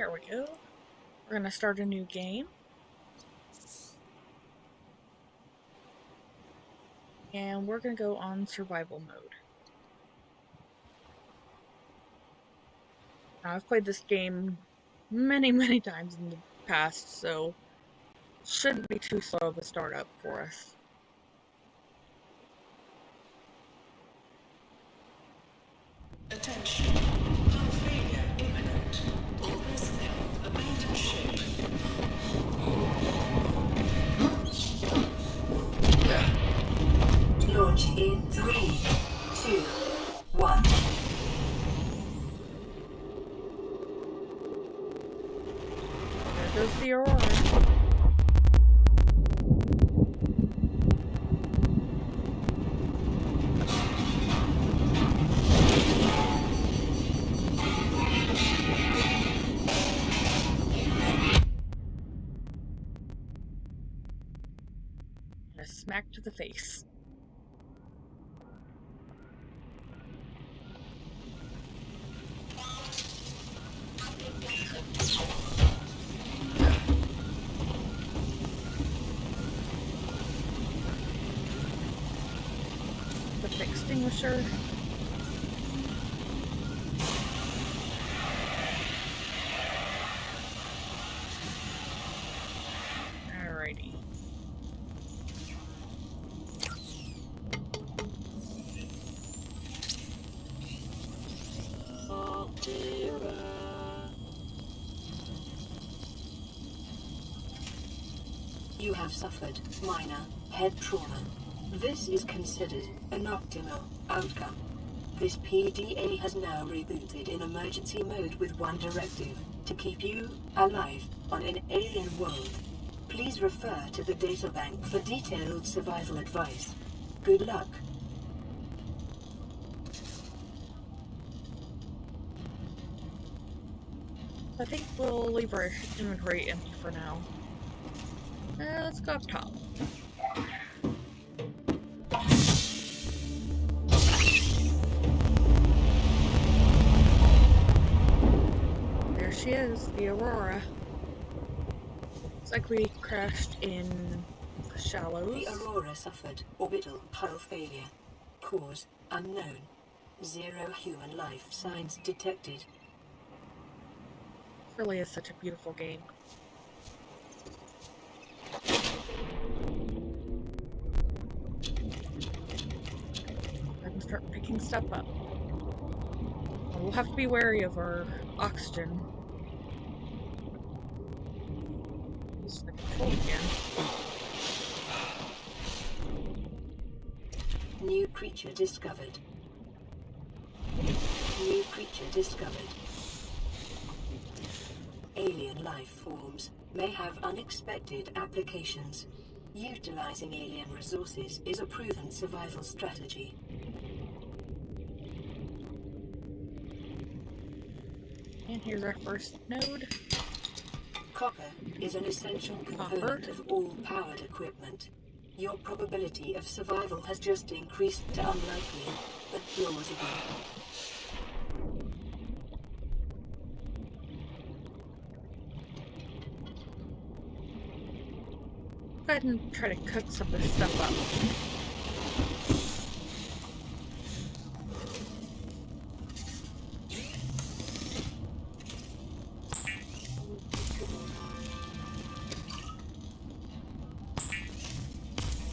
There we go. We're gonna start a new game. And we're gonna go on survival mode. Now, I've played this game many times in the past, so it shouldn't be too slow of a startup for us. Attention. Hull failure imminent. All personnel abandon ship. Launch in 3, 2, 1. There goes the Aurora. A smack to the face. The extinguisher. Alrighty. You have suffered minor head trauma. This is considered an optimal outcome. This PDA has now rebooted in emergency mode with one directive: to keep you alive on an alien world. Please refer to the databank for detailed survival advice. Good luck. I think we'll leave our inventory empty for now. Let's go up top. There she is, the Aurora. Looks like we crashed in shallows. The Aurora suffered orbital hull failure. Cause unknown. 0 human life signs detected. Really is such a beautiful game. I can start picking stuff up. We'll have to be wary of our oxygen. Use the control again. New creature discovered. New creature discovered. Alien life forms may have unexpected applications. Utilizing alien resources is a proven survival strategy. And here's our first node. Copper is an essential component of all powered equipment. Your probability of survival has just increased to unlikely, but plausible. Go ahead and try to cook some of this stuff up.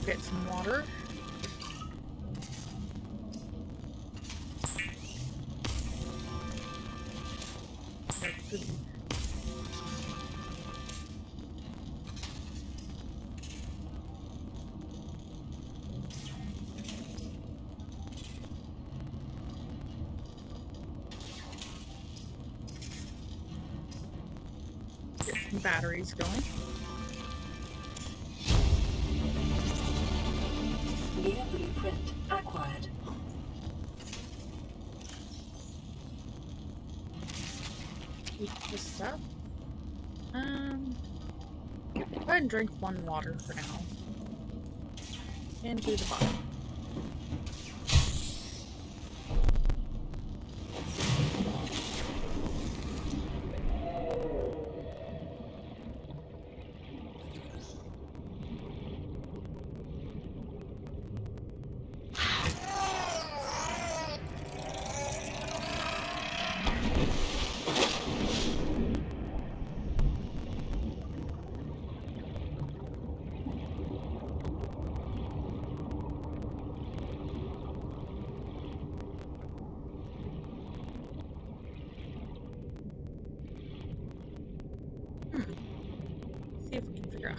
Get some water. Get some batteries going. New blueprint acquired. Eat this up. Go ahead and drink one water for now. And do the bottom.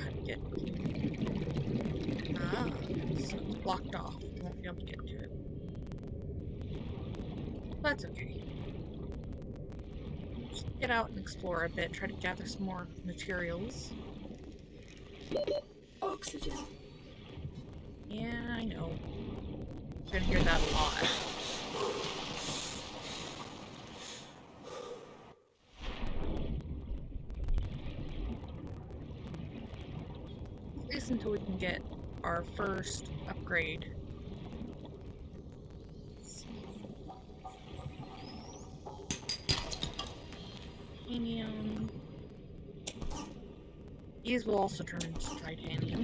how to get to. Ah, so it's blocked off. We won't be able to get to it. That's okay. Just get out and explore a bit, try to gather some more materials. Oxygen. Yeah, I know. You're gonna hear that a lot. At least until we can get our first upgrade. Titanium. These will also turn into titanium.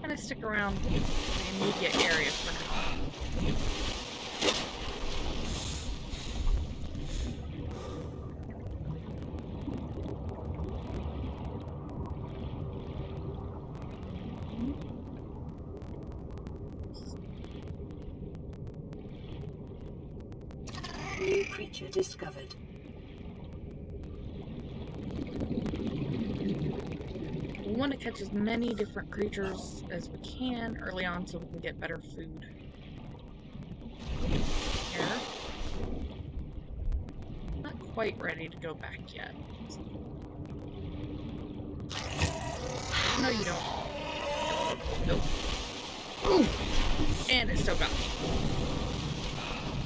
Gonna stick around the immediate area for now. New creature discovered. We want to catch as many different creatures as we can early on so we can get better food. Here. Not quite ready to go back yet. No, you don't. Nope. Ooh. And it still got me.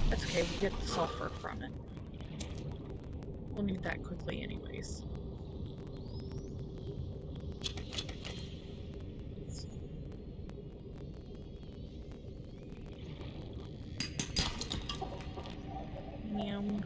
That's okay, we get the sulfur from it. We'll need that quickly anyways. Yum.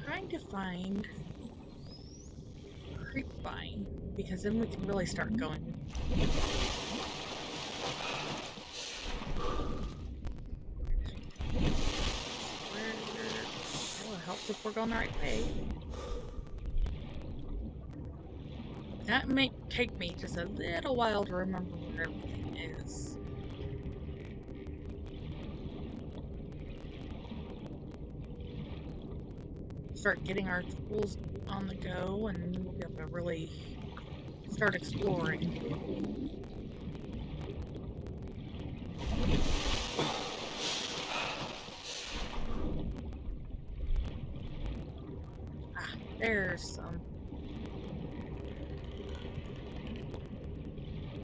Trying to find creep vine, because then we can really start going. That'll help if we're going the right way. That may take me just a little while to remember where everything is. Start getting our tools on the go, and then we'll be able to really start exploring. Ah, there's some.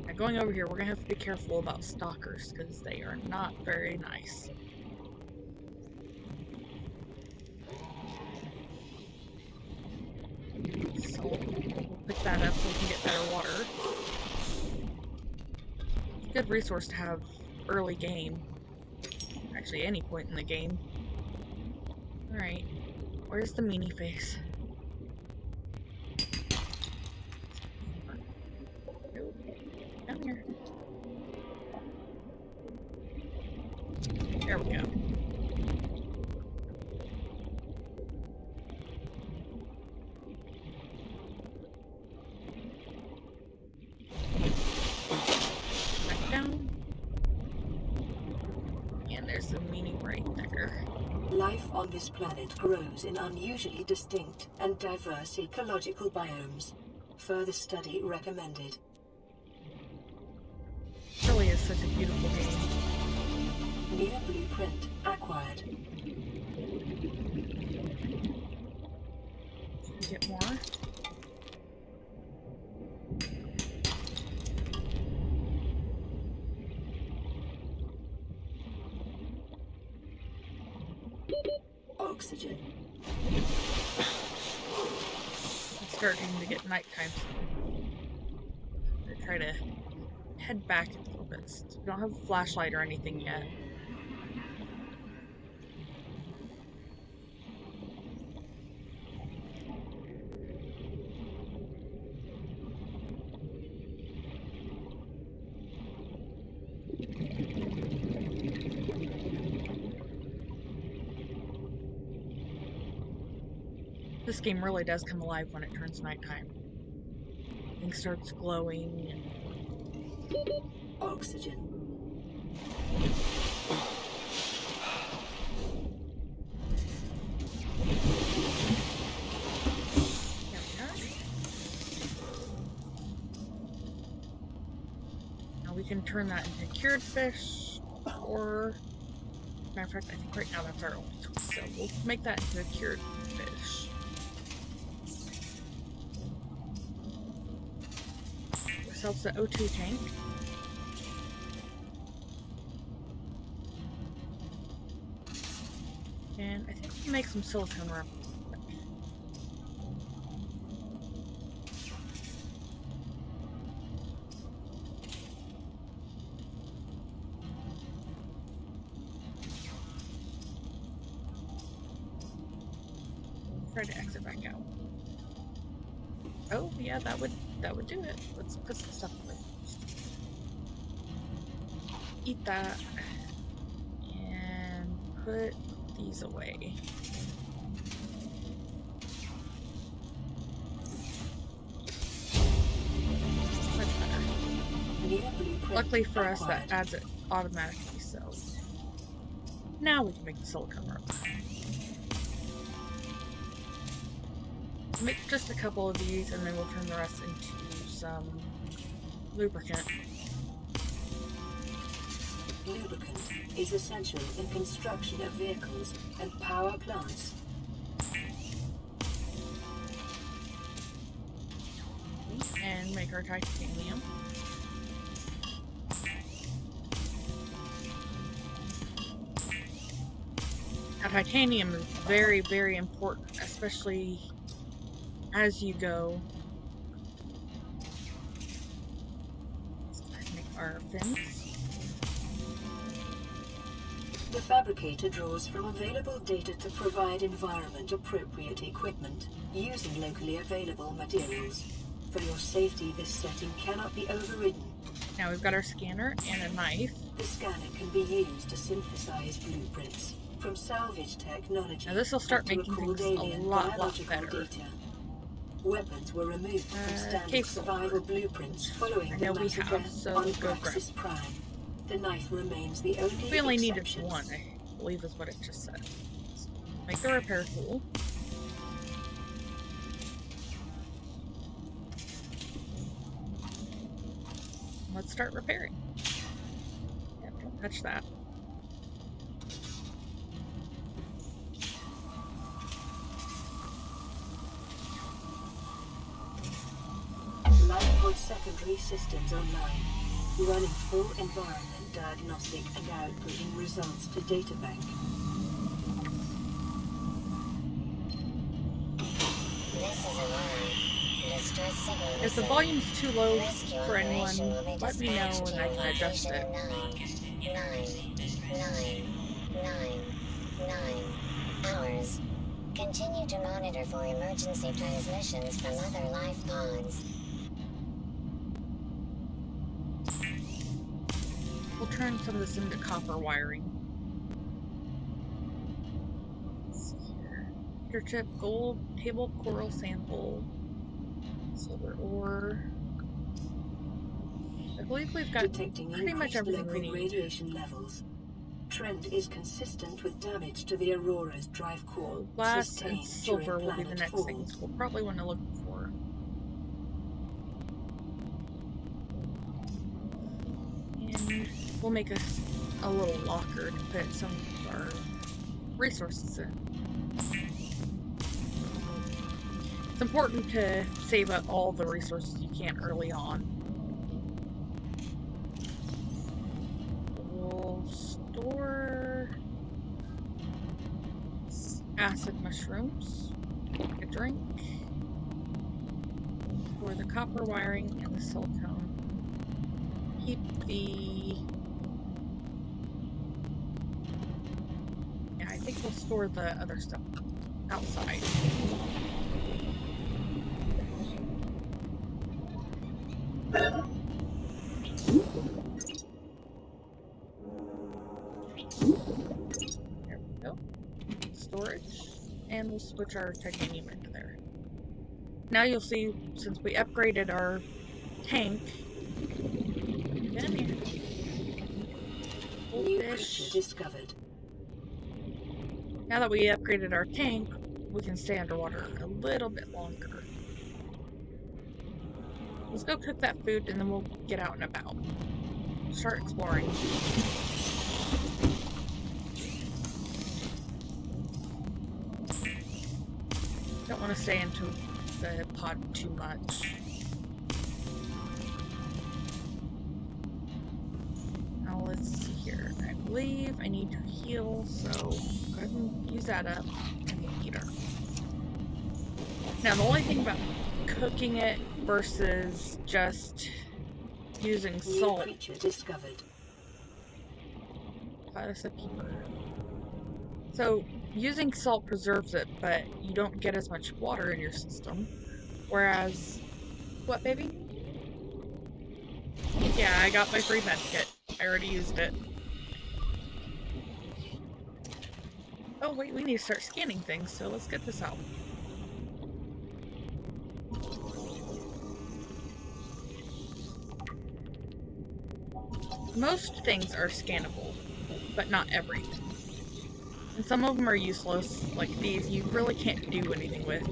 Now going over here, we're gonna have to be careful about stalkers, because they are not very nice. So we'll pick that up so we can get better water. Good resource to have early game. Actually, any point in the game. Alright, where's the meanie face? Nope. Down here. There we go. Back down. And there's the meanie right there. Life on this planet grows in unusually distinct and diverse ecological biomes. Further study recommended. Really is such a beautiful game. New blueprint acquired. Get more. Oxygen. It's starting to get nighttime. I try to head back a little bit. We don't have a flashlight or anything yet. This game really does come alive when it turns nighttime. Things starts glowing and Oxygen. there we are. Now we can turn that into cured fish, or matter of fact, I think right now that's our only choice, so we'll make that into a cured fish. Ourselves the O2 tank. And I think we can make some silicone rubber. Try to exit back out. Oh yeah, that would do it. Let's put some stuff away. Eat that and put these away. Much better. Luckily for us, that adds it automatically, so now we can make the silicone rubber. Make just a couple of these and then we'll turn the rest into some lubricant. Lubricant is essential in construction of vehicles and power plants. And make our titanium. Now, titanium is very, very important, especially as you go. Let's make our fins. The fabricator draws from available data to provide environment-appropriate equipment using locally available materials. For your safety, this setting cannot be overridden. Now we've got our scanner and a knife. The scanner can be used to synthesize blueprints from salvage technology. Now this will start making things a lot better. Data. Weapons were removed from standard survival blueprints following the massacre on Praxis Prime. The knife remains the only We only exception. needed one, I believe is what it just said. Make the repair tool. Let's start repairing. Yeah, don't touch that. Lifepod secondary systems online, running full environment diagnostic and outputting results to databank. If the volume's too low for anyone, let me know and I can adjust it. 9 hours. Continue to monitor for emergency transmissions from other life pods. We'll turn some of this into copper wiring. Let's see here. Computer chip, gold, table coral sample, silver ore. I believe we've got Detecting pretty much everything we local need. radiation levels. Trend is consistent with damage to the Aurora's drive core. Glass sustained and silver during will be the planet next fall. things we'll probably want to look for. And we'll make a little locker to put some of our resources in. It's important to save up all the resources you can early on. We'll store acid mushrooms, take a drink, store the copper wiring and the silicone. Keep the... Yeah, I think we'll store the other stuff outside. There we go. Storage. And then we'll switch our titanium into there. Now you'll see, since we upgraded our tank, get in here. New creature discovered. Now that we upgraded our tank, we can stay underwater a little bit longer. Let's go cook that food and then we'll get out and about. Start exploring. Don't want to stay into the pod too much. Now let's see here. I believe I need to heal, so go ahead and use that up and we'll eat her. Now the only thing about cooking it versus just using salt. New creature discovered. That's a keeper. So using salt preserves it, but you don't get as much water in your system. Whereas, what, baby? Yeah, I got my free med kit. I already used it. Oh wait, we need to start scanning things, so let's get this out. Most things are scannable, but not everything. And some of them are useless, like these you really can't do anything with.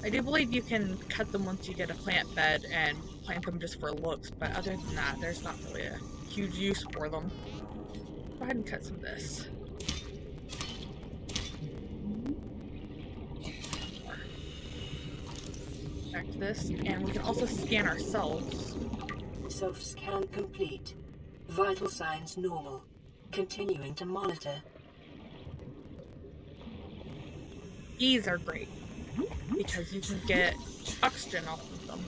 I do believe you can cut them once you get a plant bed and plant them just for looks, but other than that, there's not really a huge use for them. Go ahead and cut some of this. Back to this, and we can also scan ourselves. Self-scan complete. Vital signs normal. Continuing to monitor. These are great because you can get oxygen off of them.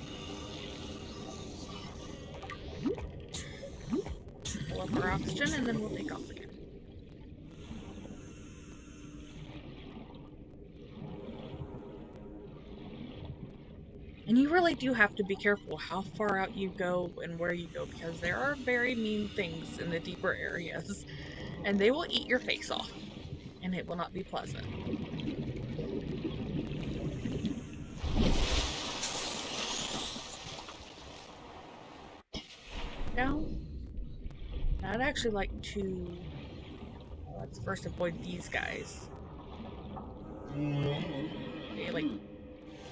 Pull up our oxygen and then we'll take off again. And you really do have to be careful how far out you go and where you go, because there are very mean things in the deeper areas and they will eat your face off and it will not be pleasant. Now, I'd actually like to, let's first avoid these guys. They like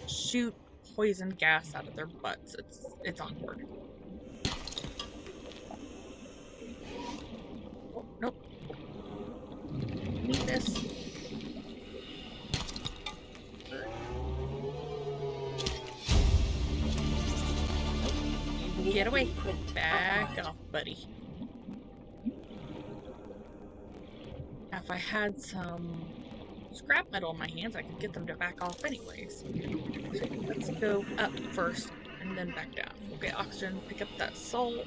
shoot poison gas out of their butts. It's awkward. Oh, nope. Need this. Get away. Back off, buddy. Now, if I had some scrap metal in my hands, I could get them to back off anyways. So let's go up first and then back down. We'll get oxygen, pick up that salt,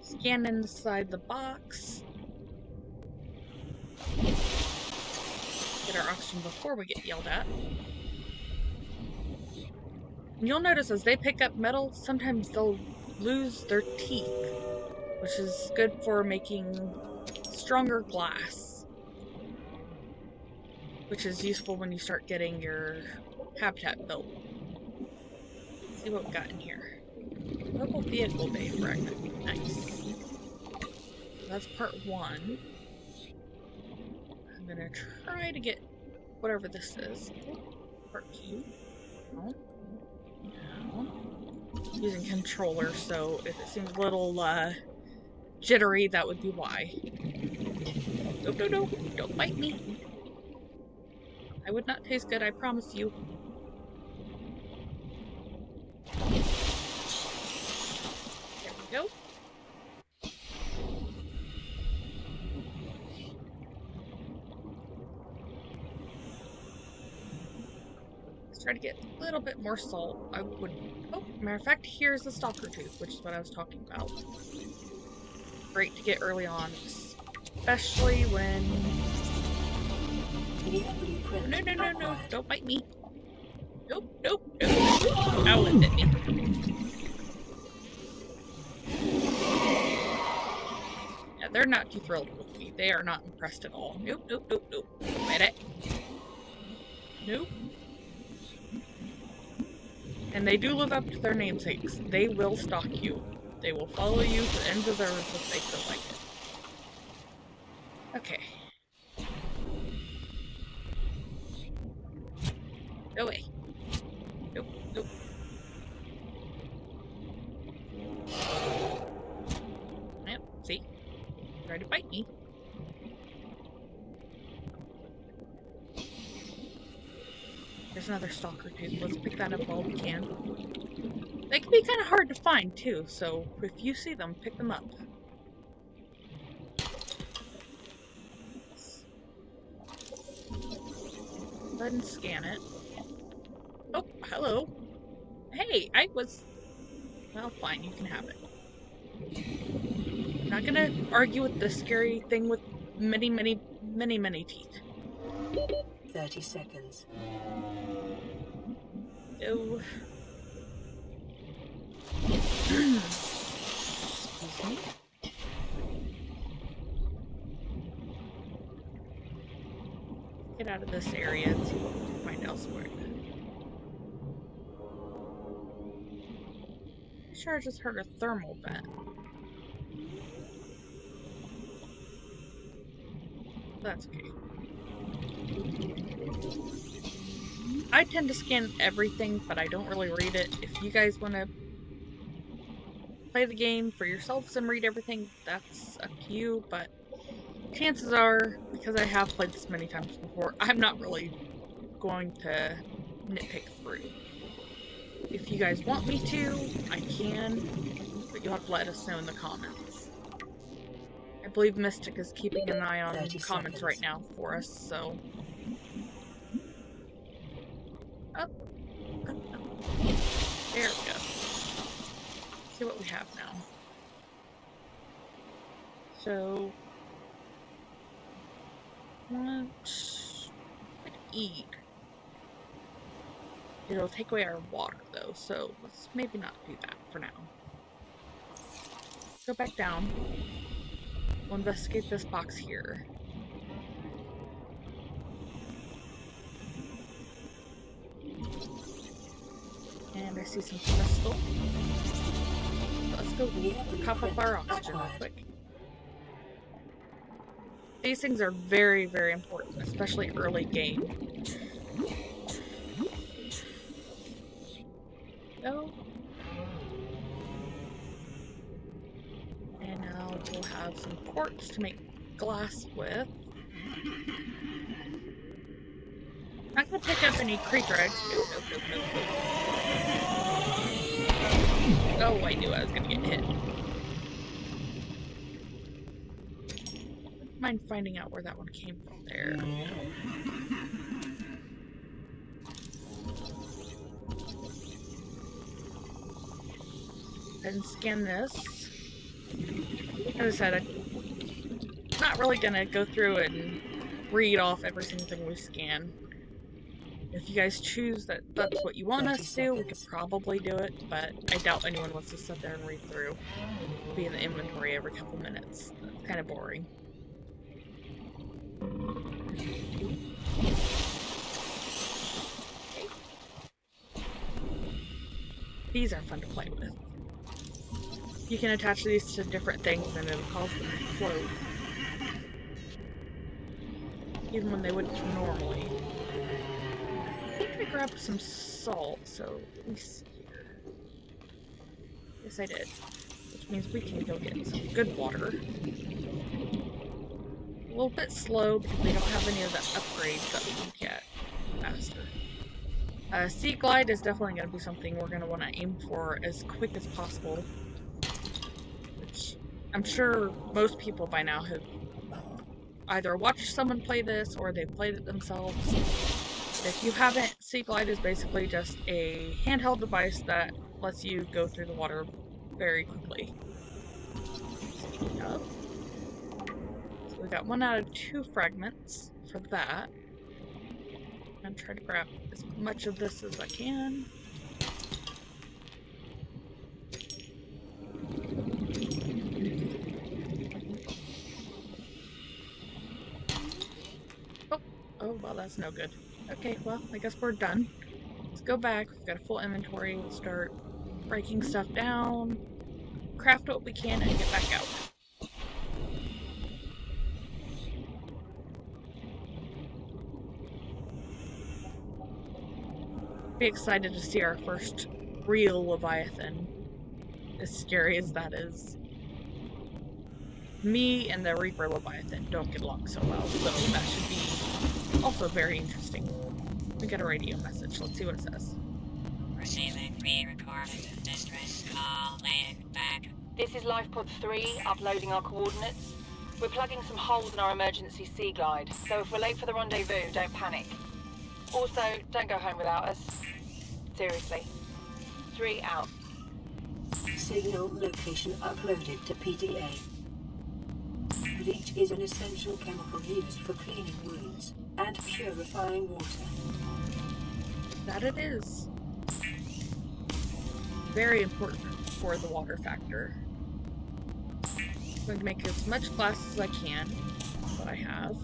scan inside the box, get our oxygen before we get yelled at. And you'll notice as they pick up metal, sometimes they'll lose their teeth, which is good for making stronger glass, which is useful when you start getting your habitat built. Let's see what we got in here. Local vehicle bay fragment. Nice. That's part 1. I'm gonna try to get whatever this is. Part 2. No. Using controller, so if it seems a little jittery, that would be why. No, don't bite me. I would not taste good, I promise you. There we go. Try to get a little bit more salt. I would. Oh, matter of fact, here's the stalker tooth, which is what I was talking about. Great to get early on, especially when. No! Don't bite me. Nope. Ow, it bit me. Yeah, they're not too thrilled with me. They are not impressed at all. Nope. Don't bite it. Nope. And they do live up to their namesakes. They will stalk you. They will follow you to the ends of the earth if they feel like it. Okay. Go away. Nope, nope. Yep, see? Try to bite me. There's another stalker too. Let's pick that up while we can. They can be kind of hard to find too, so if you see them, pick them up. Go ahead and scan it. Oh, hello. Hey, I was... Well, fine, you can have it. I'm not gonna argue with the scary thing with many, many, many, many teeth. 30 seconds. Oh. Excuse me. Get out of this area and see what we can find elsewhere. I'm sure I just heard a thermal vent. That's okay. I tend to scan everything, but I don't really read it. If you guys want to play the game for yourselves and read everything, that's up to you, but chances are, because I have played this many times before, I'm not really going to nitpick through. If you guys want me to, I can, but you'll have to let us know in the comments. I believe Mystic is keeping an eye on comments right now for us, so... Oh. There we go. Let's see what we have now. So... Want... What to eat? It'll take away our water, though, so let's maybe not do that for now. Go back down. We'll investigate this box here. And I see some crystal. Let's go pop up our oxygen real quick. These things are very, very important, especially early game. Go. And now we'll have some quartz to make glass with. Not gonna pick up any creeper eggs. Nope, nope, nope, nope, nope. Oh, I knew I was gonna get hit. Wouldn't mind finding out where that one came from there. And scan this. As I said, I'm not really gonna go through and read off every single thing we scan. If you guys choose that that's what you want us to do, we could probably do it, but I doubt anyone wants to sit there and read through. Be in the inventory every couple minutes. That's kind of boring. Okay. These are fun to play with. You can attach these to different things and it'll cause them to float. Even when they wouldn't normally. I think I grabbed some salt, so let me see here. Yes, I did. Which means we can go get some good water. A little bit slow because we don't have any of the upgrades that we can get faster. Sea Glide is definitely going to be something we're going to want to aim for as quick as possible. Which I'm sure most people by now have either watched someone play this or they've played it themselves. If you haven't, Sea Glide is basically just a handheld device that lets you go through the water very quickly. Speaking of, so we got 1 out of 2 fragments for that. I'm gonna try to grab as much of this as I can. Oh, well, that's no good. Okay, well, I guess we're done. Let's go back. We've got a full inventory. We'll start breaking stuff down, craft what we can, and get back out. Be excited to see our first real Leviathan, as scary as that is. Me and the Reaper Leviathan don't get along so well, so that should be also very interesting. We got a radio message. Let's see what it says. Receiving pre-recorded distress call, laying back. This is LifePod 3, uploading our coordinates. We're plugging some holes in our emergency sea glide, so if we're late for the rendezvous, don't panic. Also, don't go home without us. Seriously. 3 out. Signal location uploaded to PDA. Bleach is an essential chemical used for cleaning wounds and purifying water. That it is. Very important for the water factor. I'm going to make as much glass as I can. That's what I have.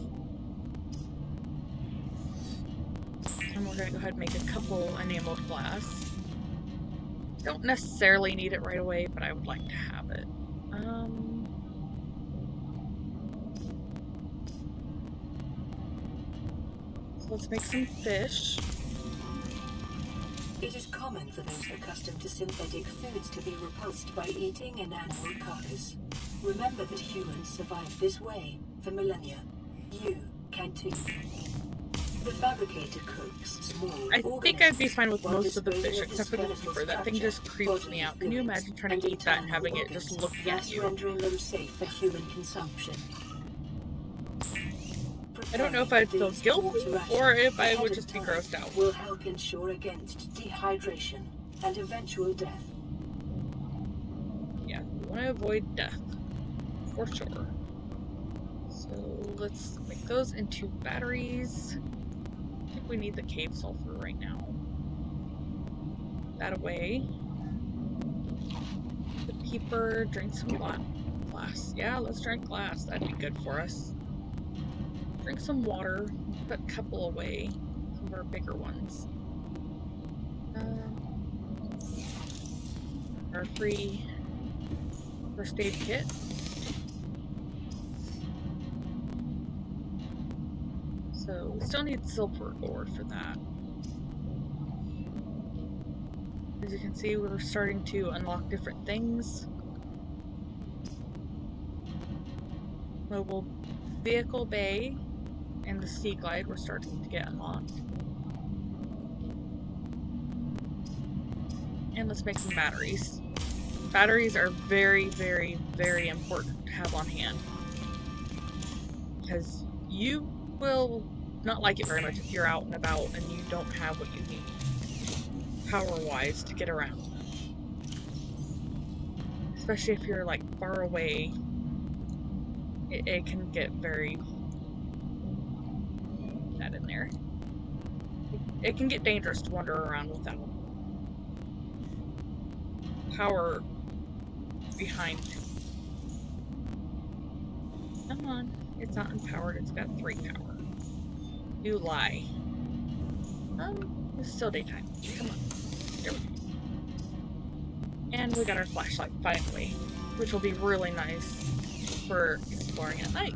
And we're going to go ahead and make a couple enameled glass. Don't necessarily need it right away, but I would like to have it. So let's make some fish. It is common for those accustomed to synthetic foods to be repulsed by eating an animal carcass. Remember that humans survived this way for millennia. You can too. The fabricator cooks small I think I'd be fine with most of the fish, except for the keeper. That thing just creeps me out. Can you imagine trying to eat that and having it just looking at you? Rendering them safe for human consumption. I don't know if I'd feel guilty or if I would just be grossed out. Will help ensure against dehydration and eventual death. Yeah, we want to avoid death, for sure. So let's make those into batteries. I think we need the cave sulfur right now. That away. The keeper, drink some glass. Yeah, let's drink glass. That'd be good for us. Drink some water. Put a couple away. Some of our bigger ones. Our free first aid kit. So we still need silver ore for that. As you can see, we're starting to unlock different things. Mobile vehicle bay and the sea glide we're starting to get unlocked. And let's make some batteries. Batteries are very, very, very important to have on hand. Because you will not like it very much if you're out and about and you don't have what you need power-wise to get around. Especially if you're like far away, it can get very that in there. It can get dangerous to wander around without power behind. Come on, it's not empowered, it's got 3 power. You lie. It's still daytime. Come on. There we go. And we got our flashlight finally, which will be really nice for exploring at night.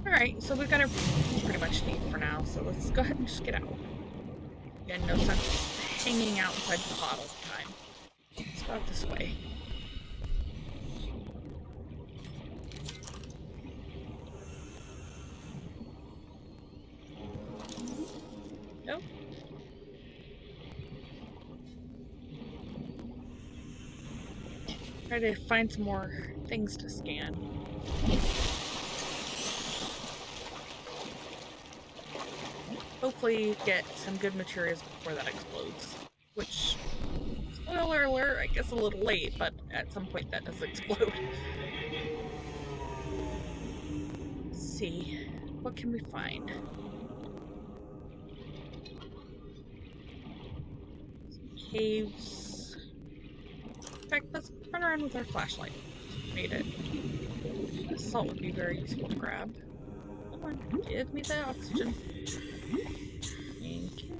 Alright, so we've got everything we pretty much need for now, so let's go ahead and just get out. Again, no sense hanging out inside the pod all the time. Let's go out this way. Nope. Try to find some more things to scan. Hopefully get some good materials before that explodes. Which, spoiler alert, I guess a little late, but at some point that does explode. Let's see, what can we find? Some caves. In fact, let's run around with our flashlight. Made it. Salt would be very useful to grab. Come on, give me the oxygen. Thank you.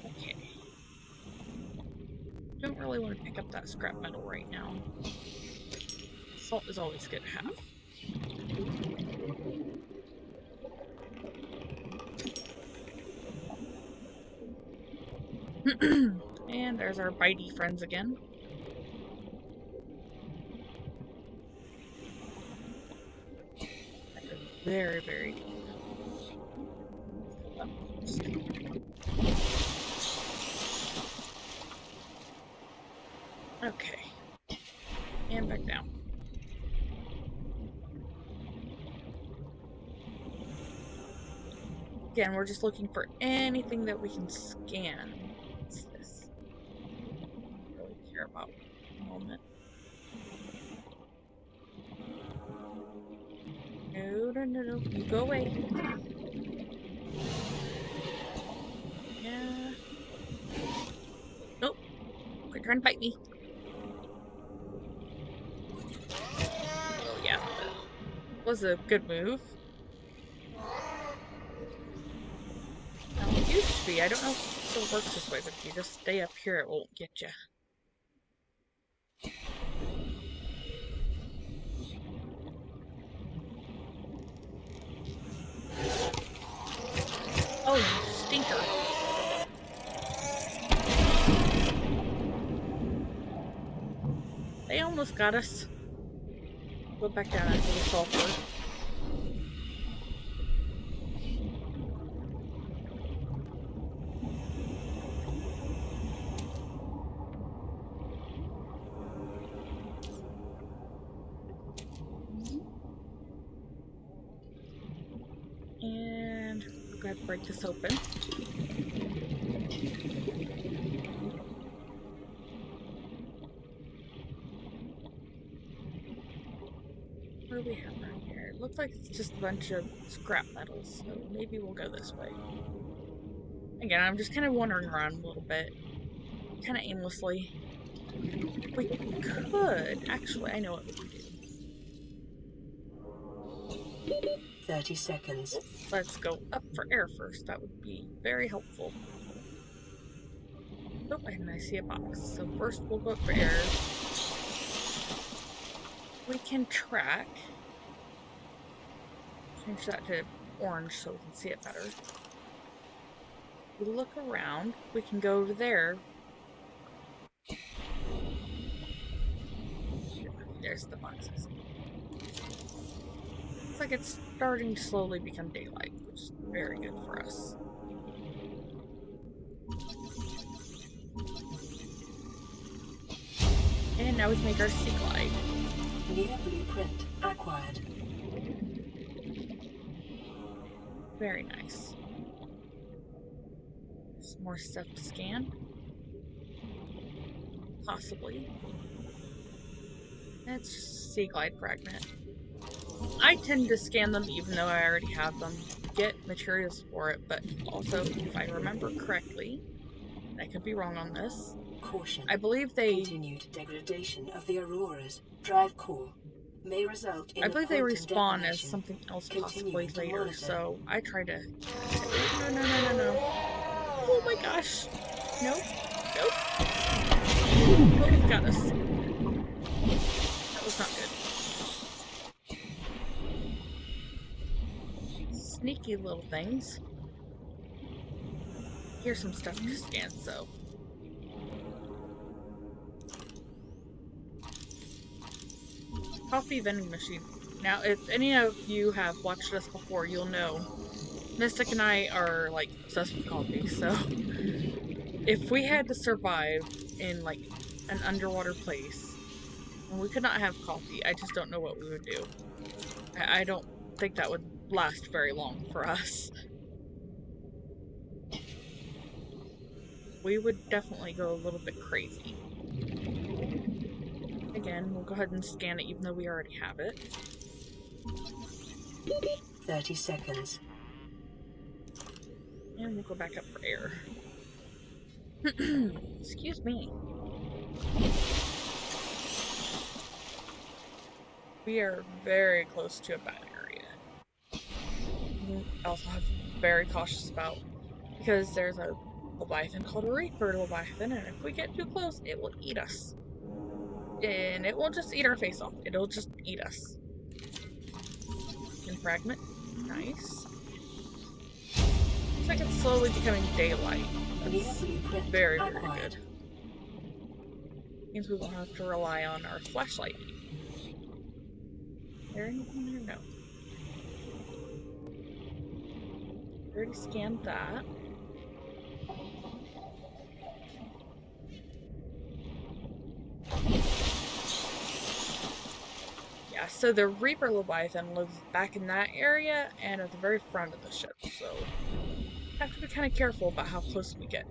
Okay. Don't really want to pick up that scrap metal right now. Salt is always good to have. And there's our bitey friends again. Very, very deep. Okay. And back down. Again, we're just looking for anything that we can scan. What's this? I don't really care about at the moment. No. You go away. Yeah. Nope. Quit trying to bite me. Oh, yeah. That was a good move. Now, it used to be, I don't know if it still works this way, but if you just stay up here, it won't get you. Oh, you stinker. They almost got us. Go back down into the sulfur. And we'll go ahead and break this open. What do we have around here? It looks like it's just a bunch of scrap metals, so maybe we'll go this way. Again, I'm just kind of wandering around a little bit, kind of aimlessly. We could, actually, I know what we can do. 30 seconds. Let's go up for air first. That would be very helpful. Oh, and I see a box. So first we'll go up for air. We can track. Change that to orange so we can see it better. We look around. We can go to there. There's the boxes. Looks like it's starting to slowly become daylight, which is very good for us. And now we can make our sea glide. New blueprint acquired. Very nice. Some more stuff to scan. Possibly. That's just sea glide fragment. I tend to scan them even though I already have them. Get materials for it, but also, if I remember correctly, I could be wrong on this. Caution. I believe they Continued degradation of the Aurora's drive core may result in I believe they quantum respawn as detonation. something else Continuing possibly to later, monitor. so I try to... No. Oh my gosh. Nope. Oh, got us. That was not good. Sneaky little things. Here's some stuff to scan, so... Coffee vending machine. Now, if any of you have watched us before, you'll know Mystic and I are, like, obsessed with coffee, so if we had to survive in, like, an underwater place, and we could not have coffee, I just don't know what we would do. I don't think that would last very long for us. We would definitely go a little bit crazy. Again, we'll go ahead and scan it even though we already have it. 30 seconds. And we'll go back up for air. Excuse me. We are very close to a bad area. We also have to be very cautious about, because there's a Leviathan called a Reaper Leviathan, and if we get too close, it will eat us. And it won't just eat our face off, it'll just eat us. And fragment. Nice. Looks like it's slowly becoming daylight. That's very, very good. Means we won't have to rely on our flashlight. Is there anything there? No. Already scanned that. Yeah, so the Reaper Leviathan lives back in that area and at the very front of the ship, so have to be kind of careful about how close we get.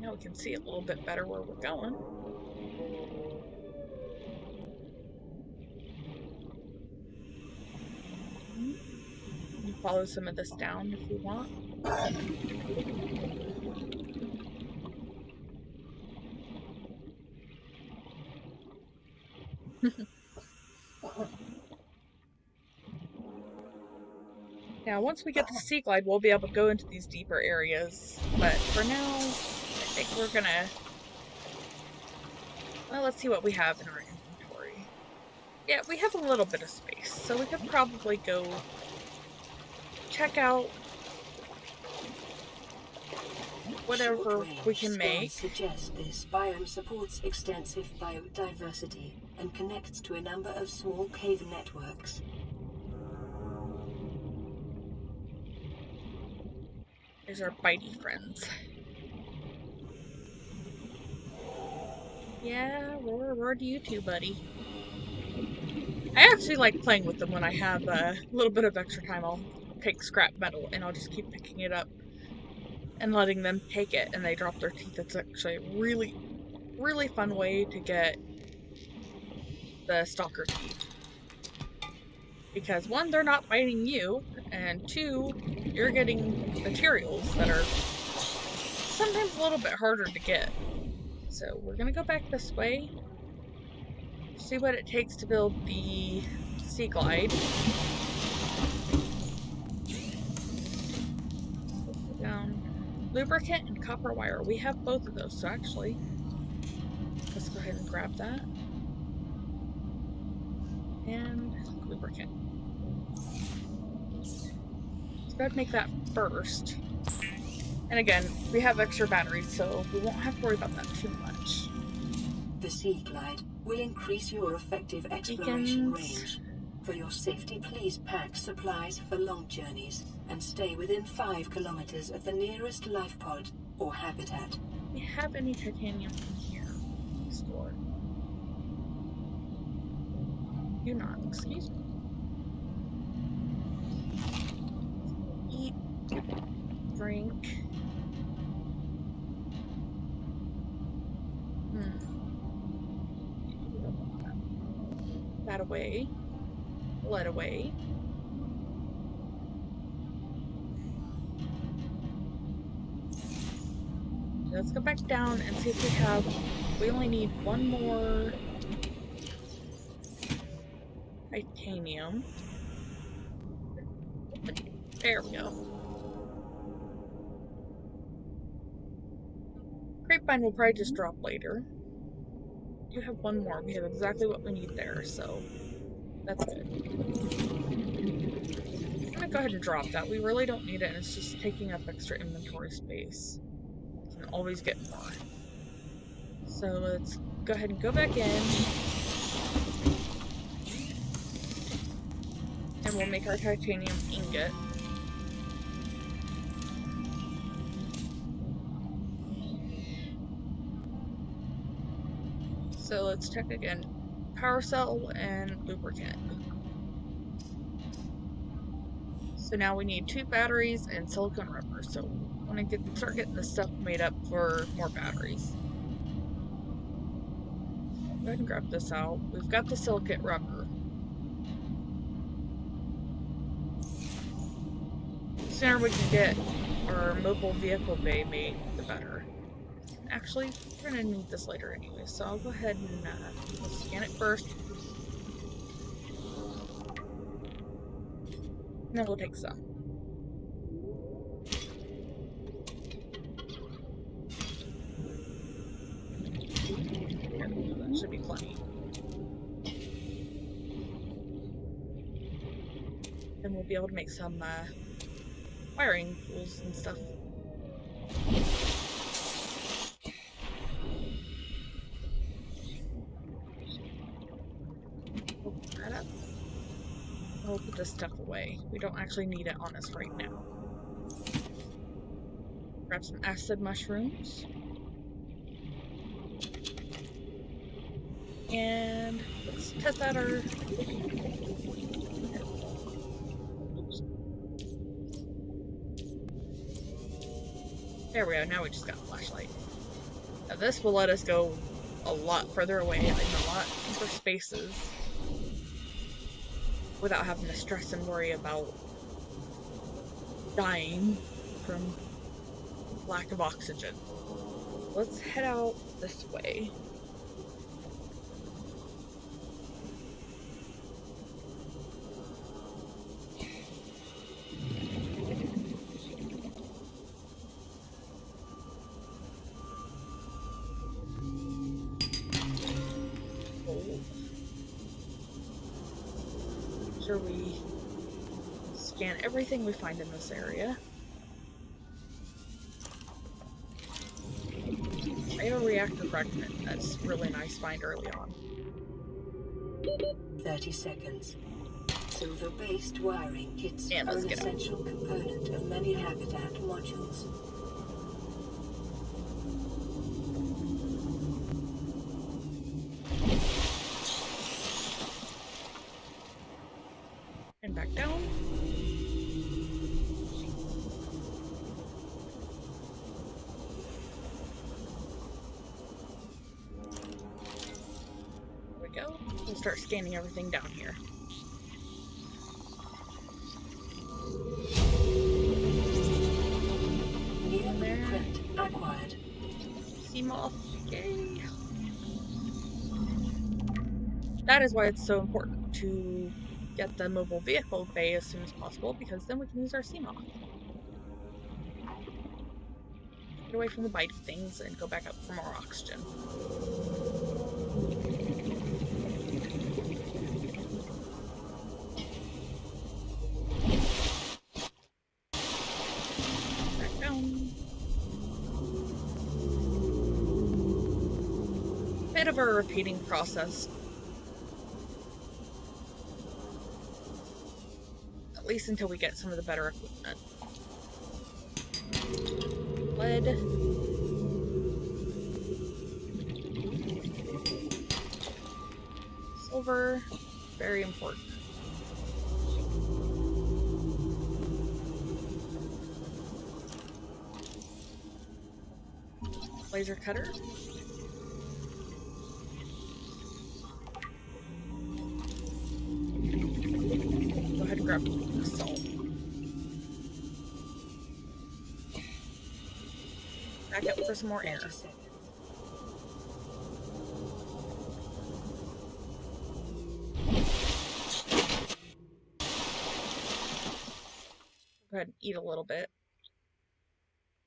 Now we can see a little bit better where we're going. You can follow some of this down if you want. Now, once we get to Sea Glide, we'll be able to go into these deeper areas. But for now, I think we're gonna... Well, let's see what we have in our inventory. Yeah, we have a little bit of space, so we could probably go check out whatever we can make. Suggest this biome supports extensive biodiversity and connects to a number of small cave networks. There's our bitey friends. Yeah, roar to you too, buddy. I actually like playing with them when I have a little bit of extra time. I'll take scrap metal and I'll just keep picking it up and letting them take it, and they drop their teeth. It's actually a really, really fun way to get the stalker teeth. Because one, they're not biting you, and two, you're getting materials that are sometimes a little bit harder to get. So we're gonna go back this way, see what it takes to build the Sea Glide. Down lubricant and copper wire. We have both of those, so actually, let's go ahead and grab that. And lubricant. So I'd make that first. And again, we have extra batteries, so we won't have to worry about that too much. The Sea Glide will increase your effective exploration range. For your safety, please pack supplies for long journeys and stay within 5 kilometers of the nearest life pod or habitat. Do we have any titanium in here? Stored. Do not, excuse me. Eat, drink. That away. Let away. Let's go back down and see if we have... We only need one more titanium. There we go. Grapevine will probably just drop later. You have one more. We have exactly what we need there, so that's good. I'm gonna go ahead and drop that. We really don't need it, and it's just taking up extra inventory space. We can always get more. So let's go ahead and go back in. And we'll make our titanium ingot. So let's check again. Power cell and lubricant. So now we need 2 batteries and silicone rubber. So I want to start getting this stuff made up for more batteries. Go ahead and grab this out. We've got the silicate rubber. The sooner we can get our mobile vehicle bay made, the better. Actually, we're gonna need this later anyway, so I'll go ahead and let's scan it first. And then we'll take some. That should be plenty. Then we'll be able to make some wiring tools and stuff. Open that up. We'll put this stuff away. We don't actually need it on us right now. Grab some acid mushrooms. And let's test out our... Oops. There we go, now we just got a flashlight. Now this will let us go a lot further away and in a lot deeper spaces without having to stress and worry about dying from lack of oxygen. Let's head out this way. We scan everything we find in this area. I have a reactor fragment. That's really nice find early on. 30 seconds. Silver-based wiring kits And are let's an get out. essential component of many habitat modules. And back down. There we go. We'll start scanning everything down here. New blueprint acquired. Seamoth. Yay! That is why it's so important to get the mobile vehicle bay as soon as possible, because then we can use our Seamoth. Get away from the bitey things and go back up for more oxygen. Back down. Bit of a repeating process. At least until we get some of the better equipment. Lead. Silver. Very important. Laser cutter. Go ahead and grab the salt. Back up for some more air. 30 seconds. Go ahead and eat a little bit.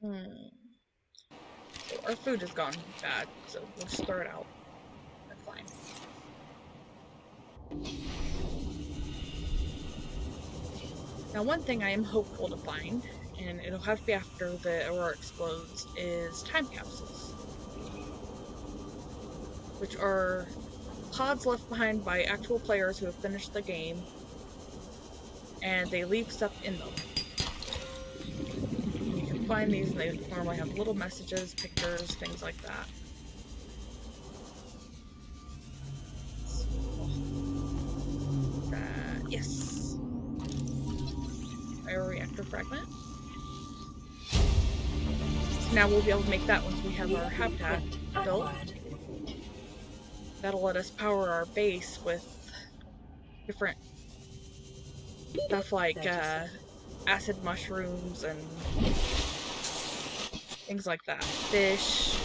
So our food has gone bad, so we'll just throw it out. That's fine. Now, one thing I am hopeful to find, and it'll have to be after the Aurora explodes, is time capsules. Which are pods left behind by actual players who have finished the game, and they leave stuff in them. You can find these, and they normally have little messages, pictures, things like that. Yes. Bioreactor fragment. Now we'll be able to make that once we have our habitat built. That'll let us power our base with different stuff like acid mushrooms and things like that. Fish,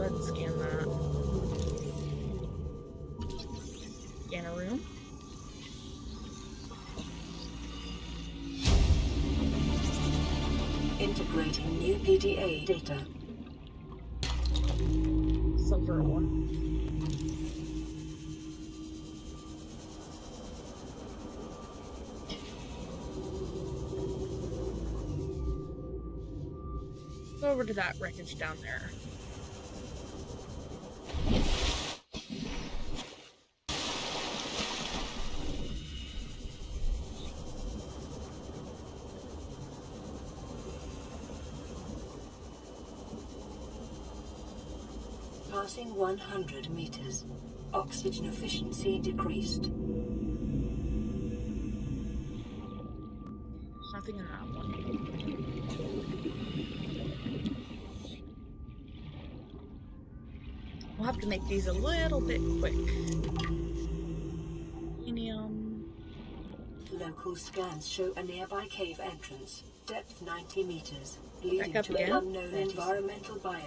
ahead and scan that. Scan a room. Integrating new PDA data. Silver ore. Go over to that wreckage down there. Passing 100 meters. Oxygen efficiency decreased. There's nothing in that one. We'll have to make these a little bit quick. Uranium. Local scans show a nearby cave entrance. Depth 90 meters. Leading up to again. an unknown environmental biome.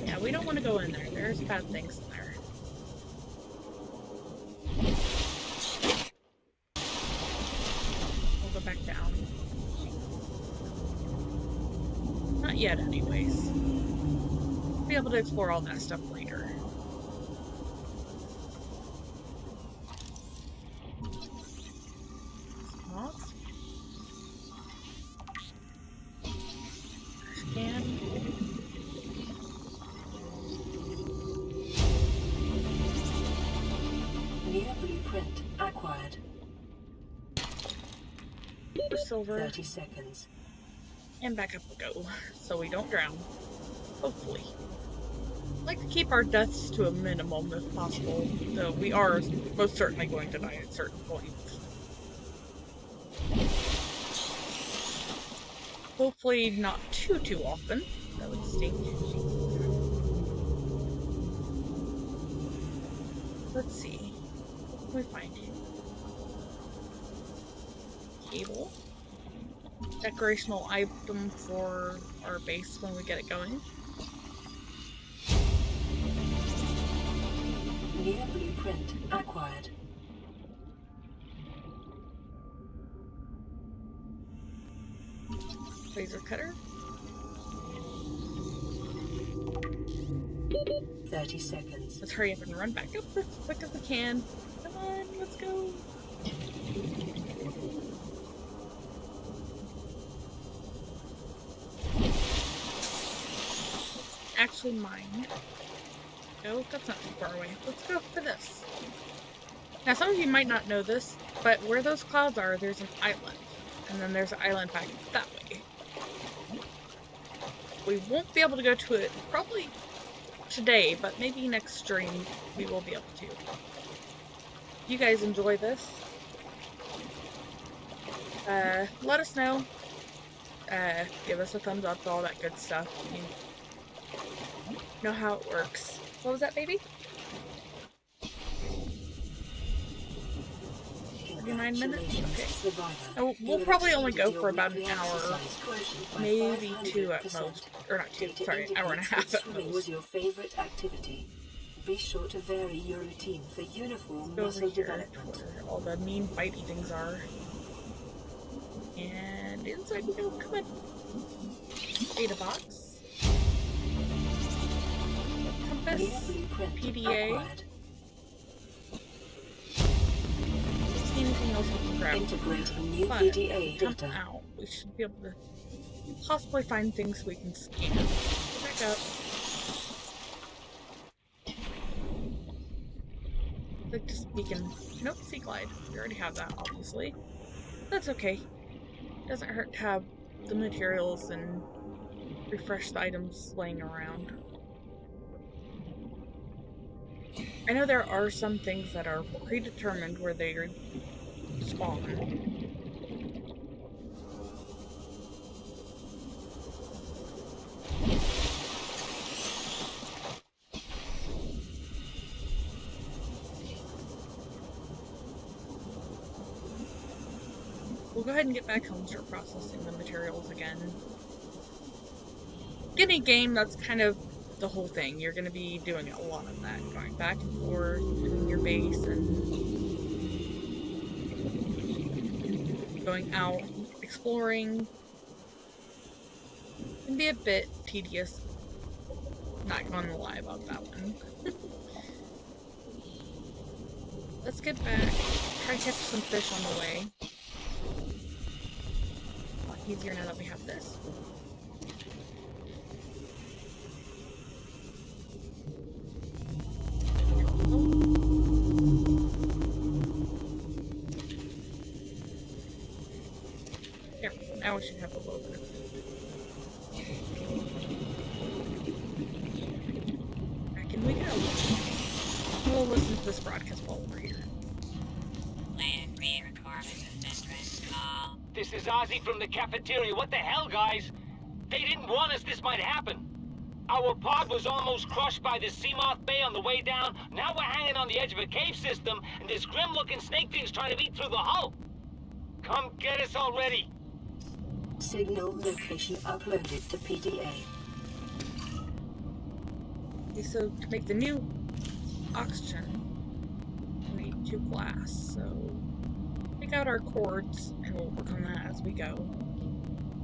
Yeah, we don't want to go in there. There's bad things in there. We'll go back down. Not yet, anyways. Be able to explore all that stuff later. Moths. Scan. New blueprint acquired. Silver. 30 seconds. And back up we go, so we don't drown. Hopefully. I'd like to keep our deaths to a minimum if possible, though we are most certainly going to die at certain points. Hopefully not too often. That would stink. Let's see. What can we find? Cable. Decorational item for our base when we get it going. New blueprint acquired. Laser cutter. 30 seconds. Let's hurry up and run back up as quick as we can. Come on, let's go. Actually mine. No, that's not too far away. Let's go for this. Now some of you might not know this, but where those clouds are, there's an island. And then there's an island back that way. We won't be able to go to it probably today, but maybe next stream we will be able to. You guys enjoy this? Let us know. Give us a thumbs up, all that good stuff. You know how it works. What was that, baby? 39 minutes? Okay. Oh, we'll probably only go for about an hour, maybe 2 at most. Or not 2, sorry, hour and a half at most. Was your favorite activity? Be sure to vary your routine for uniform Go over muscle here development. where all the mean bitey things are. And inside we go, come on. Data box. Compass. New blueprint PDA. acquired. See anything else we can grab? Integrating new But PDA come data. out. We should be able to possibly find things we can scan. Go back up. Like just beacon. Nope, sea glide. We already have that, obviously. That's okay. Doesn't hurt to have the materials and refresh the items laying around. I know there are some things that are predetermined where they spawn. We'll go ahead and get back home and start processing the materials again. any game, that's kind of the whole thing. You're going to be doing a lot of that, going back and forth between your base and going out, exploring. It can be a bit tedious. Not going to lie about that one. Let's get back, try to catch some fish on the way. A lot easier now that we have this. There, now we should have a little bit of food. Back in we go. We'll listen to this broadcast while we're here. Land re-recorded a distress call. This is Ozzy from the cafeteria. What the hell, guys? They didn't warn us this might happen. Our pod was almost crushed by this Seamoth Bay on the way down. Now we're hanging on the edge of a cave system, and this grim-looking snake thing's trying to eat through the hull. Come get us already. Signal location uploaded to PDA. Okay, so to make the new oxygen, we need 2 glass, so take out our cords and we'll work on that as we go.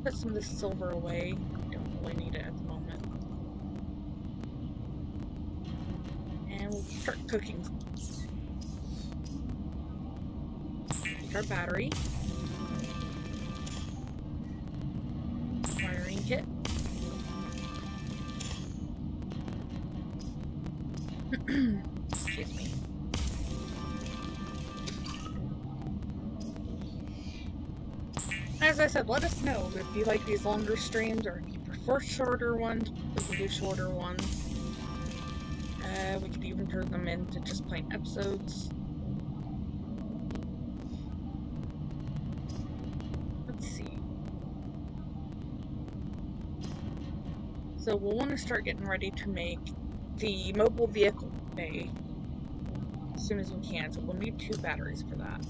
Put some of this silver away, don't really need it at the moment. And we'll start cooking. Take our battery. Wiring kit. Excuse me. As I said, let us know if you like these longer streams or if you prefer shorter ones. We can do shorter ones. We could even turn them into just plain episodes. Let's see. So we'll want to start getting ready to make the mobile vehicle bay as soon as we can, so we'll need 2 batteries for that.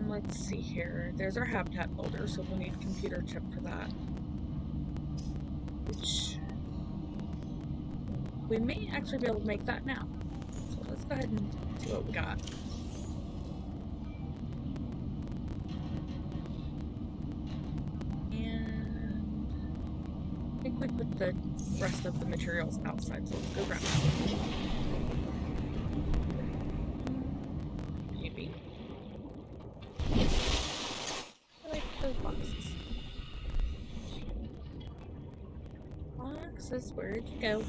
Let's see here. There's our habitat builder, so we'll need a computer chip for that. Which we may actually be able to make that now. So let's go ahead and see what we got. And I think we put the rest of the materials outside, so let's go grab that. Maybe. I like those boxes. Boxes, where'd you go?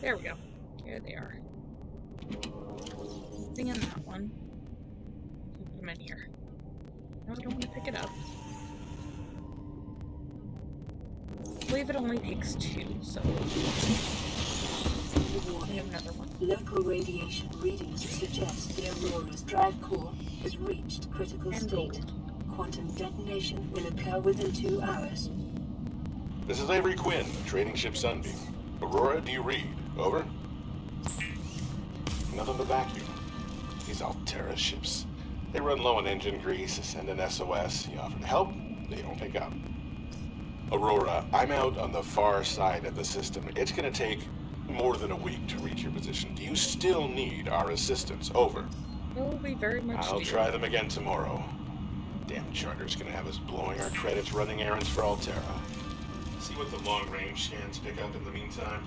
There we go. There they are. Nothing in that one. Put them in here. No, I don't want to pick it up. I believe it only takes 2, so we have another one. Local radiation readings suggest the Aurora's drive core has reached critical And state. gold. Quantum detonation will occur within 2 hours. This is Avery Quinn, trading ship Sunbeam. Aurora, do you read? Over? Nothing but vacuum. These Alterra ships. They run low on engine grease, send an SOS. You offer to help, they don't pick up. Aurora, I'm out on the far side of the system. It's gonna take more than a week to reach your position. Do you still need our assistance? Over. Oh, we very much I'll do. try them again tomorrow. Damn charter's gonna have us blowing our credits running errands for Alterra. See what the long-range scans pick up in the meantime.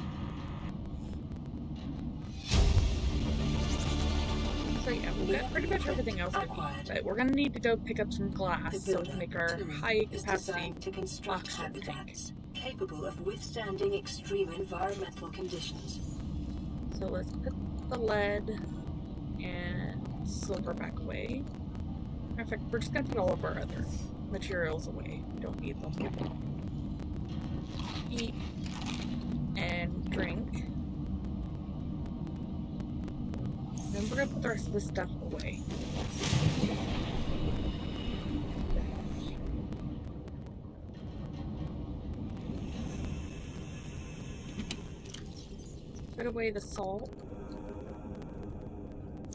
So yeah, we've got pretty much everything else we need, but we're gonna need to go pick up some glass so we can make our high-capacity designed to construct oxygen tank. habitats capable of withstanding extreme environmental conditions. So let's put the lead and silver back away. In fact, we're just gonna put all of our other materials away. We don't need them. Eat and drink. Then we're gonna put the rest of this stuff away. Put away the salt.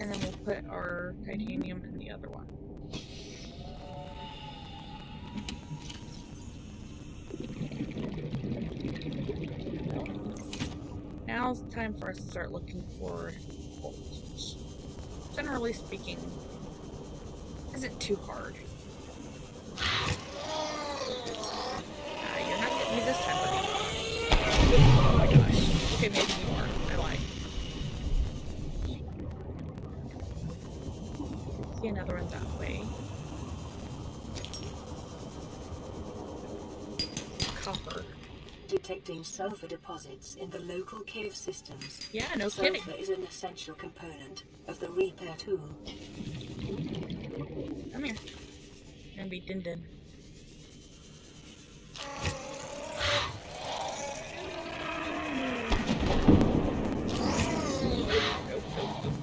And then we'll put our titanium in the other one. now's the time for us to start looking for gold, which, generally speaking, isn't too hard. You're not getting me this time, buddy. Oh my gosh. Okay, maybe you are. I lied. See another one that way. Copper. Detecting sulfur deposits in the local cave systems. Yeah, no kidding. Sulfur is an essential component of the repair tool. Come here. Gonna be Din Din.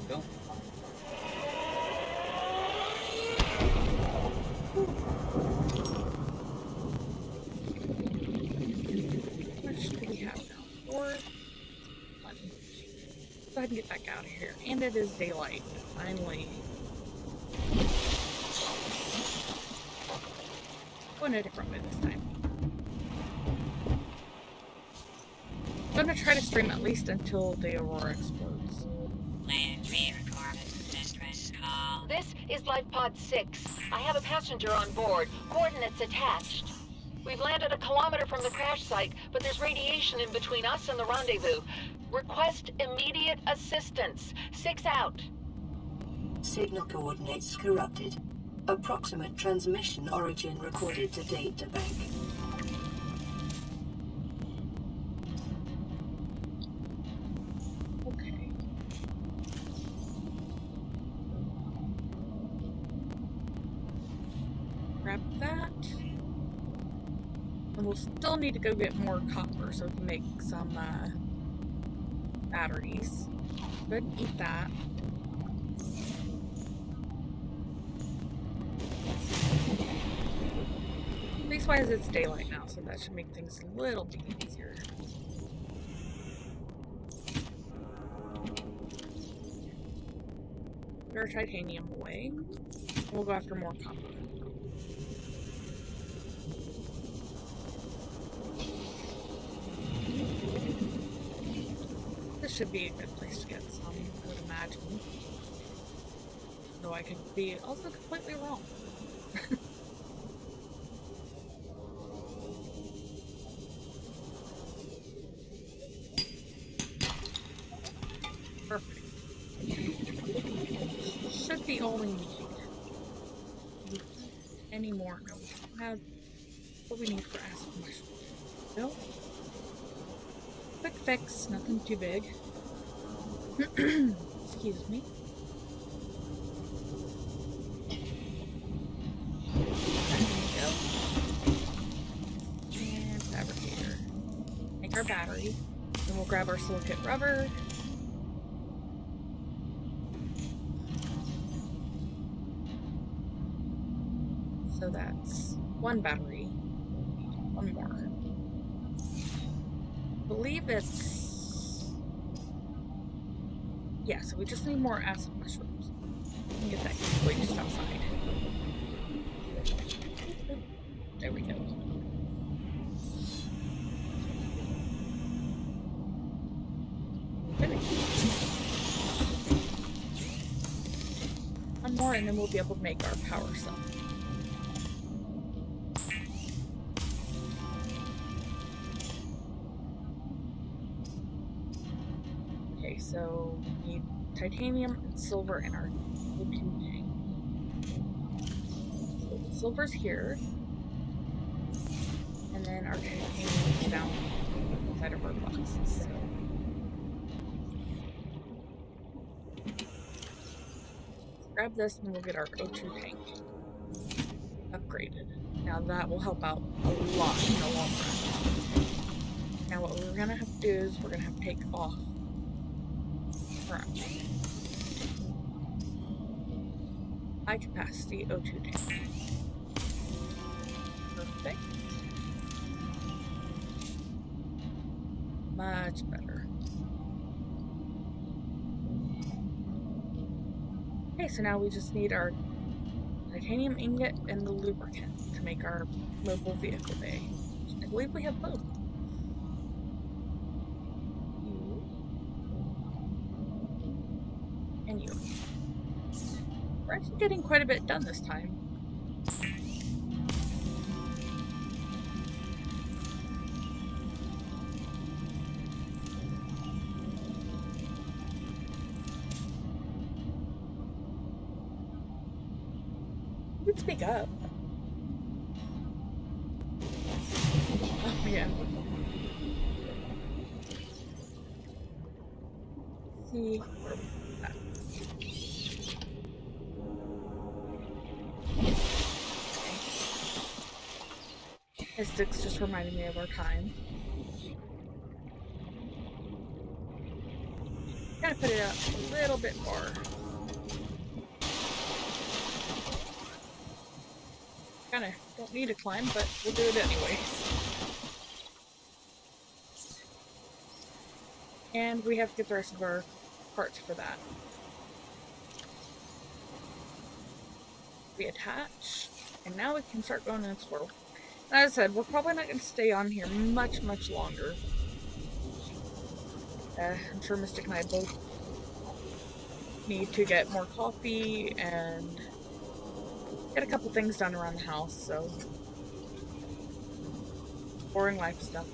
Go. How much do we have now? 4? Plenty. Go ahead and get back out of here. And it is daylight. Finally. Going a different way this time. I'm gonna try to stream at least until the Aurora explodes. Land re-recorded distress call. This is Life Pod 6. I have a passenger on board. Coordinates attached. We've landed a kilometer from the crash site, but there's radiation in between us and the rendezvous. Request immediate assistance. 6 out. Signal coordinates corrupted. Approximate transmission origin recorded to data bank. Okay. Grab that. And we'll still need to go get more copper so we can make some batteries. Go ahead and eat that. Leastwise, it's daylight now, so that should make things a little bit easier. Put our titanium away. We'll go after more copper. This should be a good place to get some, I would imagine. Though I could be also completely wrong. Perfect. Should be all we need. Any more? No, we don't have what we need for acid mushroom. No. Quick fix, nothing too big. Excuse me. There we go. And fabricator. Make our battery. Then we'll grab our silicate rubber. So that's one battery. One more. I believe it's... Yeah, so we just need more acid mushrooms. We can get that easily just outside. There we go. Finished. One more and then we'll be able to make our power cell. So we need titanium and silver in our O2 tank. So the silver's here. And then our titanium is down inside of our boxes. So. Grab this and we'll get our O2 tank upgraded. Now that will help out a lot in the long run. Now what we're gonna have to do is we're gonna have to take off currently high capacity O2 tank. Perfect. Much better. Okay, so now we just need our titanium ingot and the lubricant to make our mobile vehicle bay. I believe we have both. And you. We're actually getting quite a bit done this time. Let's speak up. Oh, yeah. Let's see. His stick's just reminding me of our time. Gotta put it up a little bit more. Kinda don't need to climb, but we'll do it anyways. And we have to get the rest of our parts for that. Reattach, and now we can start going and explore. As I said, we're probably not going to stay on here much longer. I'm sure Mystic and I both need to get more coffee and get a couple things done around the house, so boring life stuff.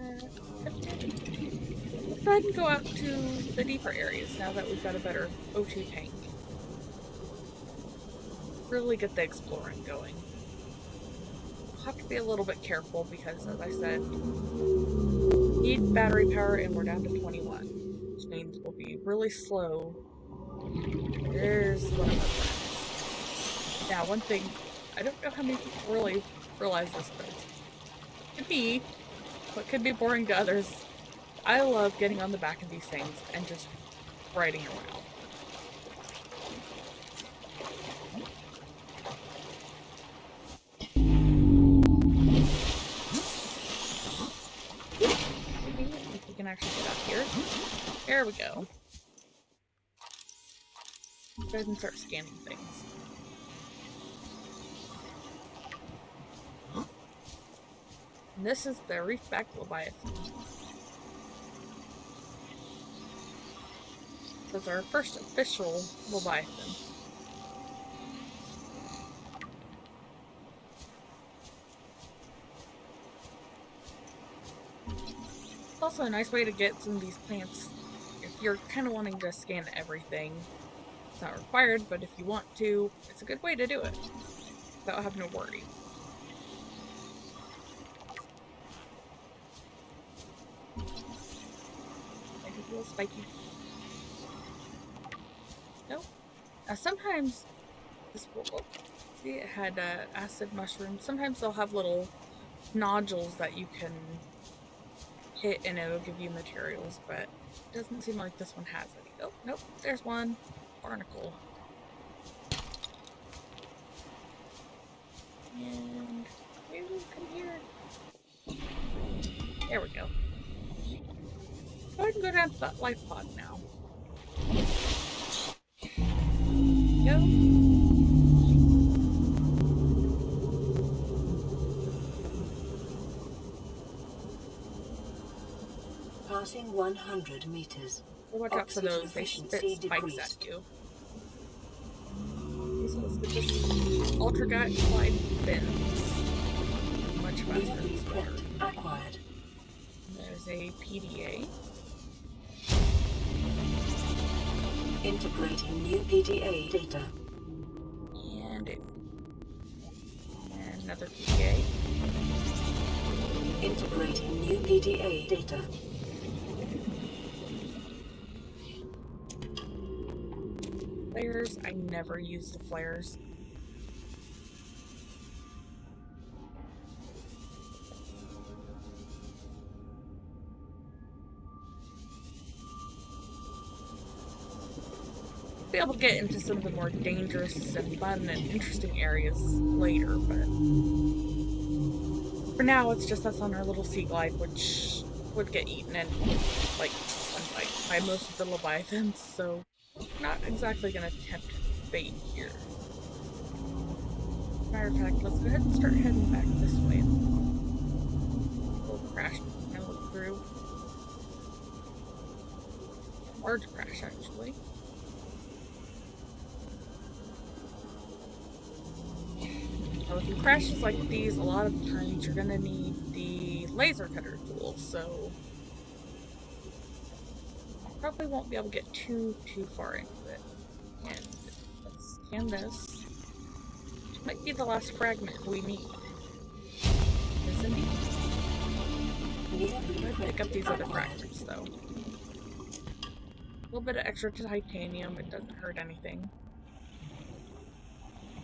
Let's go ahead and go out to the deeper areas now that we've got a better O2 tank. Really get the exploring going. We'll have to be a little bit careful because, as I said, need battery power and we're down to 21, which means we'll be really slow. There's one of our friends. Now, one thing, I don't know how many people really realize this, but it could be, what could be boring to others. I love getting on the back of these things and just riding around. If we can actually get up here. There we go. Go ahead and start scanning things. And this is the Reefback Leviathan. This is our first official Leviathan. It's also a nice way to get some of these plants if you're kind of wanting to scan everything. It's not required, but if you want to, it's a good way to do it without having to worry. Maybe a little spiky. Nope. Now sometimes this will, see, it had acid mushrooms. Sometimes they'll have little nodules that you can hit and it'll give you materials, but it doesn't seem like this one has any. Oh, nope, there's one. Barnacle. And maybe we'll come here. There we go. Go ahead and go down to that life pod now. Go. Passing 100 meters. Watch out for those, they spit spikes at you. These ones that just ultra glide fins. Much faster than this water. Acquired. There's a PDA. Integrating new PDA data. And another PDA. Integrating new PDA data. Flares, I never use the flares. Be able to get into some of the more dangerous and fun and interesting areas later, but for now it's just us on our little sea glide, which would get eaten in like one bite by most of the Leviathans, so not exactly gonna tempt fate here. Matter of fact, let's go ahead and start heading back this way. We'll crash and look through. large crash, actually. So with crashes like these, a lot of times you're gonna need the laser cutter tool, so probably won't be able to get too far into it. And let's scan this. Might be the last fragment we need. Yes, indeed. Let's pick up these other fragments, though. A little bit of extra titanium, it doesn't hurt anything.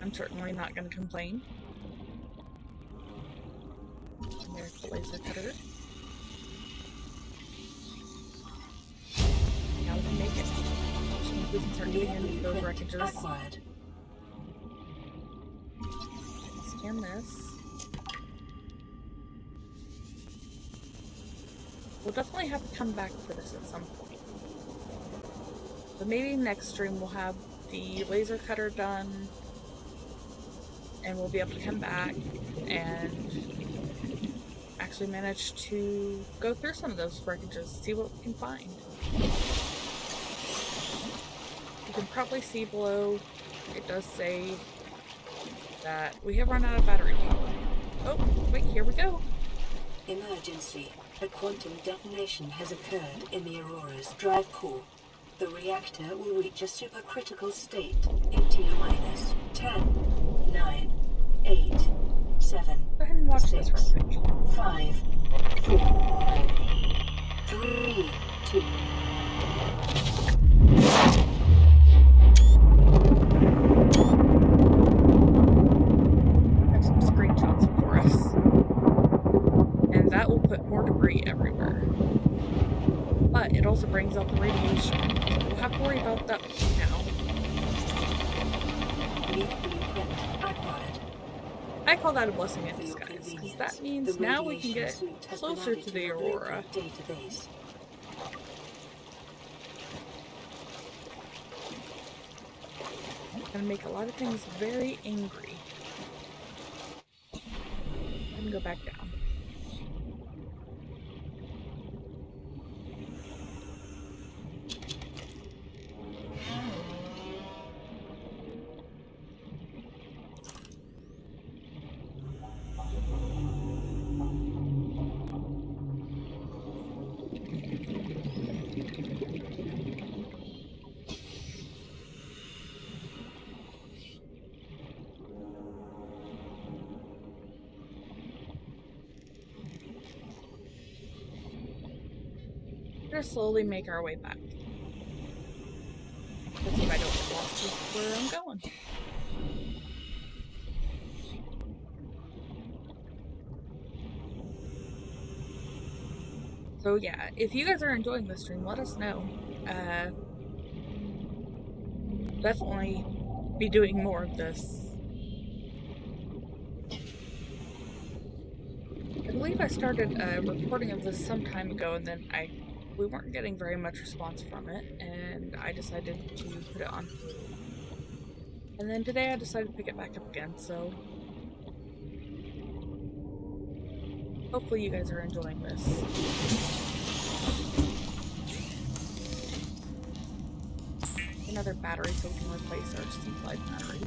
I'm certainly not going to complain. And there's the laser cutter. Now we can make it. Which means we can start getting into those wreckages. Scan this. We'll definitely have to come back for this at some point. So maybe next stream we'll have the laser cutter done, and we'll be able to come back and actually manage to go through some of those wreckages, see what we can find. You can probably see below, it does say that we have run out of battery power. Oh, wait, here we go. Emergency. A quantum detonation has occurred in the Aurora's drive core. The reactor will reach a supercritical state in T-minus 10, 9, 8, 7, Go ahead and watch 6, this real quick. 5, 4, 3, 2. I have some screenshots for us. And that will put more debris everywhere. But it also brings out the radiation, so we'll have to worry about that now. I call that a blessing in disguise, because that means now we can get closer to the Aurora. And make a lot of things very angry. And go back down. We're gonna slowly make our way back. Let's see if I don't get lost with where I'm going. So yeah, if you guys are enjoying this stream, let us know. Definitely be doing more of this. I believe I started a recording of this some time ago, and then we weren't getting very much response from it, and I decided to put it on hold. And then today I decided to pick it back up again, so hopefully you guys are enjoying this. Another battery so we can replace our C-Slide battery.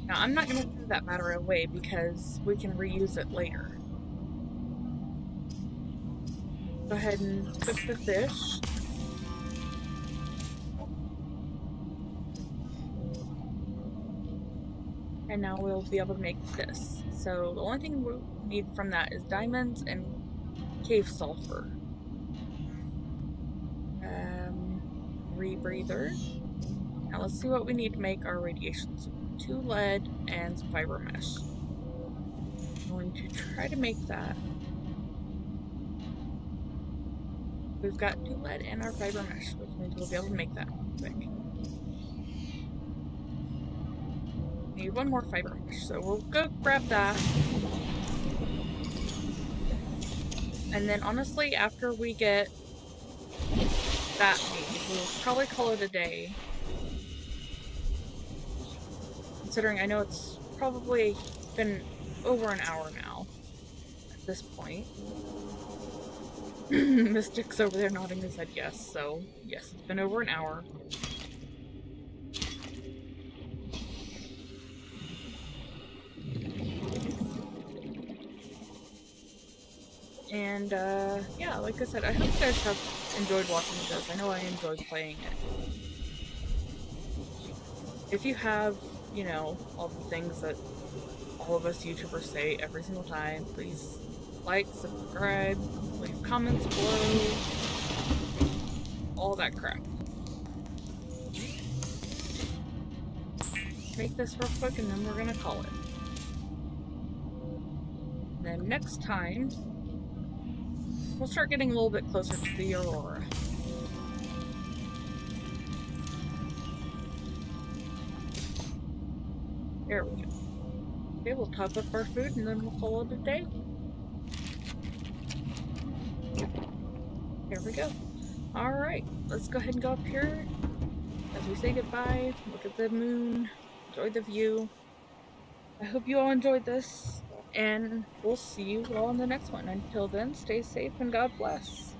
Now I'm not going to throw that battery away because we can reuse it later. Go ahead and cook the fish. And now we'll be able to make this. So the only thing we'll need from that is diamonds and cave sulfur. Rebreather. Now let's see what we need to make our radiation. So 2 lead and some fiber mesh. I'm going to try to make that. We've got 2 lead and our fiber mesh, which means we'll be able to make that quick. Need 1 more fiber mesh, so we'll go grab that. And then honestly, after we get that made, we'll probably call it a day. Considering I know it's probably been over an hour now at this point. Mystic's over there nodding his head yes, so yes, it's been over an hour. And, yeah, like I said, I hope you guys have enjoyed watching this. I know I enjoyed playing it. If you have, you know, all the things that all of us YouTubers say every single time, please like, subscribe, leave comments below, all that crap. Make this real quick and then we're gonna call it. And then next time, we'll start getting a little bit closer to the Aurora. There we go. Okay, we'll top up our food and then we'll call it a day. Here we go. Alright, let's go ahead and go up here as we say goodbye. Look at the moon. Enjoy the view. I hope you all enjoyed this, and we'll see you all in the next one. Until then, stay safe and God bless.